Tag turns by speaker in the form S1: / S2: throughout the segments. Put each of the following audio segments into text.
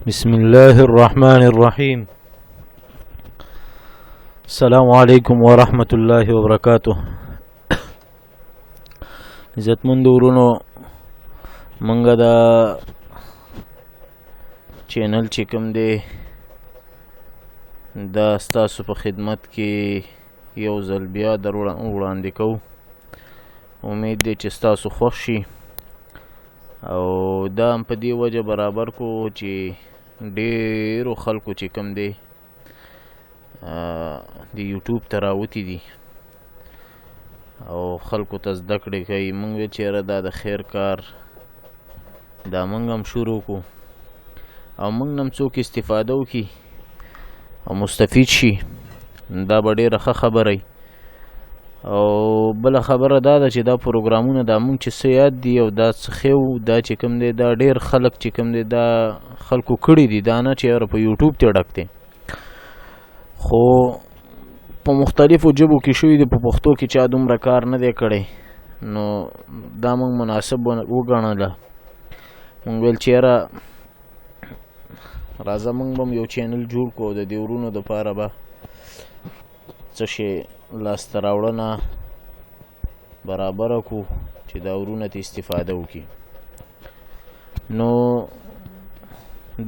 S1: بسم الله الرحمن الرحيم. السلام عليكم ورحمة الله وبركاته. عزتمند ورونو، منګه دا چینل چې کوم دی دا ستاسو په خدمت کې یو ځل بیا در وړاندې کوو. امید دی چې ستاسو خوښ شي او دا هم په دې وجه برابر کو چې ډېرو خلکو چې کوم دی د یوټیوب ته راوتي دي او خلکو ته زده کړې کوي. موږ ویل چې یاره دا د خیر کار دا موږ هم شروع کړو او موږ نه هم څوک استفاده وکړي او مستفید شي، دا به ډېره ښه خبره وي. او بله خبره دا ده چې دا پروګرامونه دا موږ چې څه یاد دي او دا څه ښه دا چې کوم دی دا ډېر خلک چې کوم دی دا خلکو کړي دي، دا نه چې یاره په یوټیوب ته ډک دی، خو په مختلفو ژبو کې شوي دي. په پښتو کې چا دومره کار نه دی کړی، نو دا موږ مناسب وګڼله. موږ ویل چې یاره راځه موږ به یو چینل جوړ کړو د دې ورونو دپاره به څه شی لاسته راوړنه برابره کړو چې دا ورونه ته استفاده وکړي. نو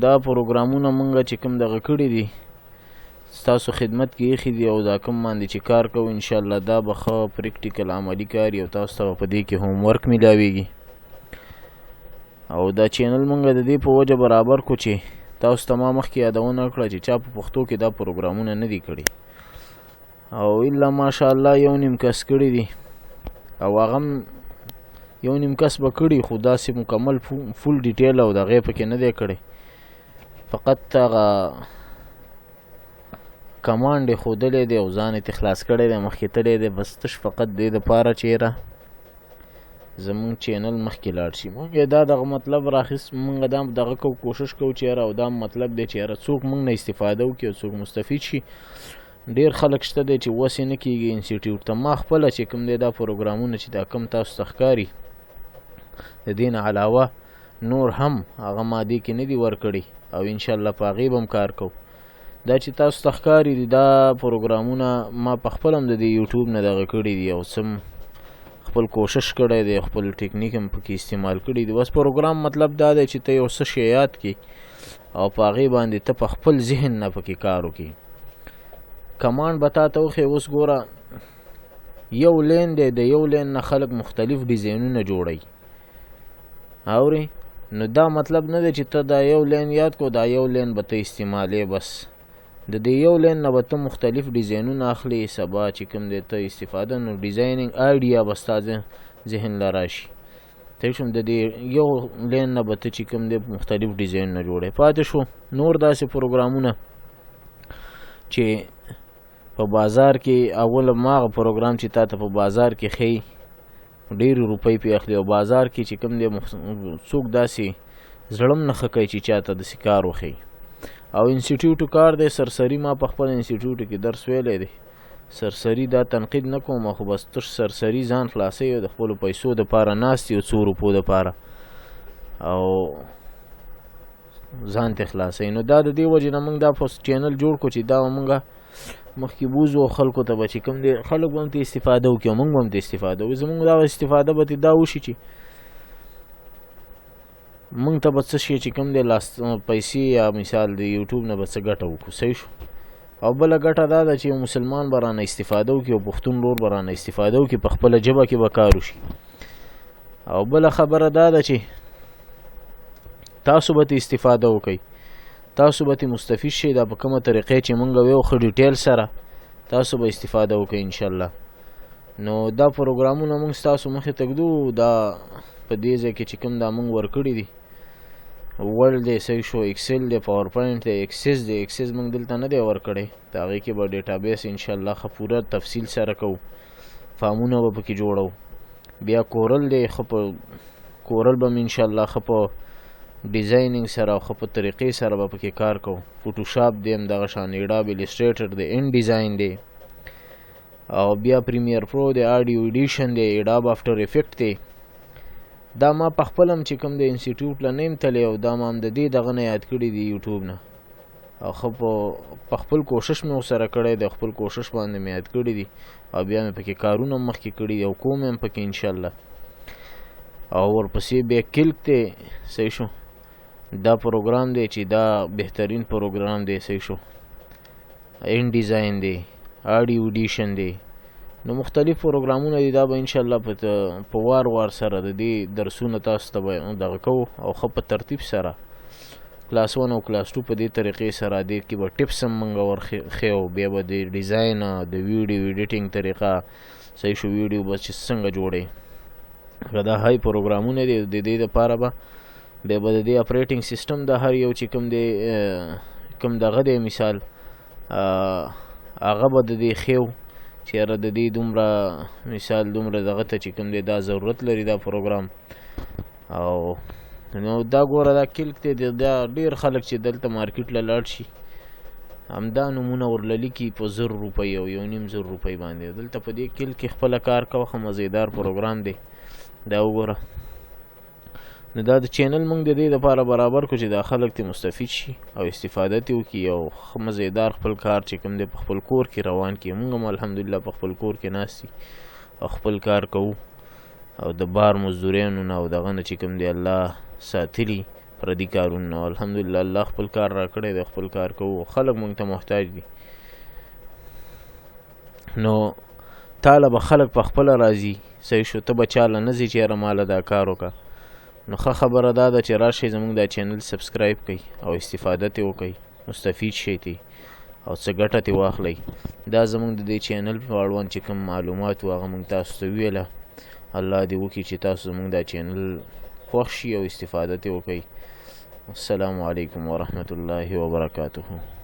S1: دا پروګرامونه موږ چې کوم دغه کړي دي ستاسو خدمت کې ایښي دي او دا کوم باندې چې کار کوو انشاءالله دا به ښه پریکټیکل عملي کار او تاسو ته په دې کې هوم ورک میلاویږي. او دا چینل موږ د دې په وجه برابر کړو چې تاسو ته ما مخکې یادونه کړه چې چا په پښتو کې دا پروګرامونه نه دي کړي او الا ماشاءالله یو نیم کس کړي دي او هغه یو نیم کس به کړي، خو داسې مکمل فول ډیټیل او دغې پکې نه دی کړی، فقط هغه کمانډ یې ښودلی دی او ځان یې خلاص کړی دی، مخکې تللی دی، بس تش فقط دې دپاره چې یاره زمونږ چینل مخکې لاړ شي. مونږ یې دا دغه مطلب راخیست، مونږ دا دغه کوشش کوو چې یاره او دا مطلب دی چې یاره څوک مونږ نه استفاده وکړي او څوک مستفید شي. ډېر خلک شته دی چې وس یې نه کېږي انسټیټیوټ ته. ما خپله چې کوم دی دا پروګرامونه چې دا کم تاسو ته ښکاري د دې نه علاوه نور هم هغه ما دې کې نه دي ورکړي او انشاءالله په هغې به هم کار کوو. دا چې تاسو ته ښکاري دي دا پروګرامونه ما په خپل هم د دې یوټیوب نه دغه کړي دي او څه خپل کوشش کړی دی، خپل ټیکنیک هم پکې استعمال کړي دي. بس پروګرام مطلب دا دی چې ته یو څه شی یاد کړي او په هغې باندې ته په خپل ذهن نه پکې کار وکړي. کمانډ به تا ته وښیي. اوس ګوره یو لین دی، د یو لین نه خلک مختلف ډیزاینونه جوړوي، اورې؟ نو دا مطلب نه دی چې ته دا یو لین یاد کړو دا یو لین به ته استعمالې، بس د دې یو لین نه به ته مختلف ډیزاینونه اخلي، سبا چې کوم دی ته استفاده نو ډیزاینینګ آیډیا به ستا ذهن له راشي. ته شم د دې یو لین نه به ته چې کوم دی مختلف ډیزاینونه جوړوي. پاتې شو نور داسې پروګرامونه چې په بازار کې اول ما هغه پروګرام چې تا ته په بازار کې ښیي ډېرې روپۍ پې اخلي او بازار کې چې کوم دی څوک داسې زړه هم نه ښه کوي چې چا ته داسې کار وښیي. او انسټیټیوټو کار دی سرسري، ما په خپل انسټیټیوټ کې درس ویلی دی، سرسري دا تنقید نه کوم، خو بس تش سرسري ځان خلاصوي او د خپلو پیسو دپاره ناست یو څو روپو دپاره او ځان ته خلاصوي. نو دا د دې وجې نه موږ دا چینل جوړ کړو چې دا موږ مخکې بوځو او خلکو ته به چې کوم دی خلک به هم ته استفاده وکړي او موږ به هم ته استفاده وکړو. زموږ دا استفاده به دا وشي چې موږ ته به څه شي چې کوم دی پیسې یا مثال د یوټیوب نه به څه ګټه وکړو. صحیح شو. او بله ګټه دا ده چې یو مسلمان به رانه استفاده وکړي او پښتون ورور به رانه استفاده وکړي، په خپله ژبه کې به کار وشي. او بله خبره دا ده چې تاسو به ته استفاده وکړئ، تاسو به مستفید شئ. دا په کومه طریقې چې مونږ ویو ښه ډیټیل سره تاسو به استفاده وکړئ انشاءالله. نو دا پروګرامونه مونږ ستاسو مخې ته ږدو. دا په دې ځای کې چې کوم دا مونږ ورکړي دي ورډ دی، صحیح شو، ایکسل دی، پاور پوینټ دی، ایکسس دی. ایکسس مونږ دلته نه دی ورکړی، د هغې کې به ډیټابیس انشاءالله ښه پوره تفصیل سره کوو، فارمونه به پکې جوړو. بیا کورل دی، ښه په کورل به م انشاءالله ښه په ډیزاینینګ سره او ښه په طریقې سره به پکې کار کوو. فوټوشاپ دی همدغه شان، ایډاب ایلیسټریټر دی، ان ډیزاین دی، او بیا پریمیر پرو دی، آډیو ایډیشن دی، ایډاب افټر افیکټ دی، دا ما په خپل هم چې کوم د انسټیټیوټ له نه یم تللی او دا ما هم د دې دغه نه یاد کړي دي یوټیوب نه او ښه په خپل کوشش مې ورسره کړی دی خپل کوشش باندې مې یاد کړي دي او بیا مې پکې کارونه مخکې کړي دي او کوم یم پکې انشاءالله او ورپسې بیا کلک دی صحیح شو دا پروګرام دی چې دا بهترین پروګرام دی صحیح شو ان ډیزاین دی آډیو ایډیشن دی نو مختلف پروګرامونه دي دا به انشاءالله په وار سره د دې درسونه تاسو ته به دغه کوو او ښه په ترتیب سره کلاس 1 او کلاس 2 په دې طریقې سره دې کې به ټپس هم موږ ورښیو بیا به د ډیزاین د ویډیو ایډیټینګ طریقه صحیح شو ویډیو به چې څنګه جوړې که دا هاي پروګرامونه دي د دې دپاره به بیا به د دې اپریټینګ سیسټم د هر یو چې کوم دغه دی مثال هغه به د دې ښیو چې یاره د دې دومره مثال دومره دغه ته چې کوم دی دا ضرورت لري دا پروګرام او نو دا ګوره دا کلک دی دا ډېر خلک چې دلته مارکیټ له لاړ شي همدا نومونه ورله لیکي په 1000 روپۍ او 1500 روپۍ باندې دلته په دې کلک کې خپله کار کوه ښه مزیدار پروګرام دی دا وګوره نو دا د چینل موږ د دې دپاره برابر کړو چې دا خلک ترې مستفید شي او استفاده ترې وکړي او ښه مزیدار خپل کار چې کوم دی په خپل کور کې روان کړي موږ هم الحمدلله په خپل کور کې ناست او خپل کار کوو او د بار مزدوریانو نه او دغه نه چې کوم دی الله ساتلي پردي کارونه او الحمدلله الله خپل کار را کړی دی خپل کار کوو خلک موږ ته محتاج دي نو تاله به خلک په خپله راځي صحیح شو ته به چاله نه ځې چې یاره ماله دا کار وکړه نو ښه خبره دا ده چې راشئ زموږ دا چینل سبسکرایب کړئ او استفاده ترې وکړئ مستفید شئ ترې او څه ګټه ترې واخلئ دا زموږ د دې چینل په اړوند چې کوم معلومات وو هغه موږ تاسو ته وویله الله دې وکړي چې تاسو زموږ دا چینل خوښ شي او استفاده ترې وکړئ السلام علیکم ورحمة الله وبرکاته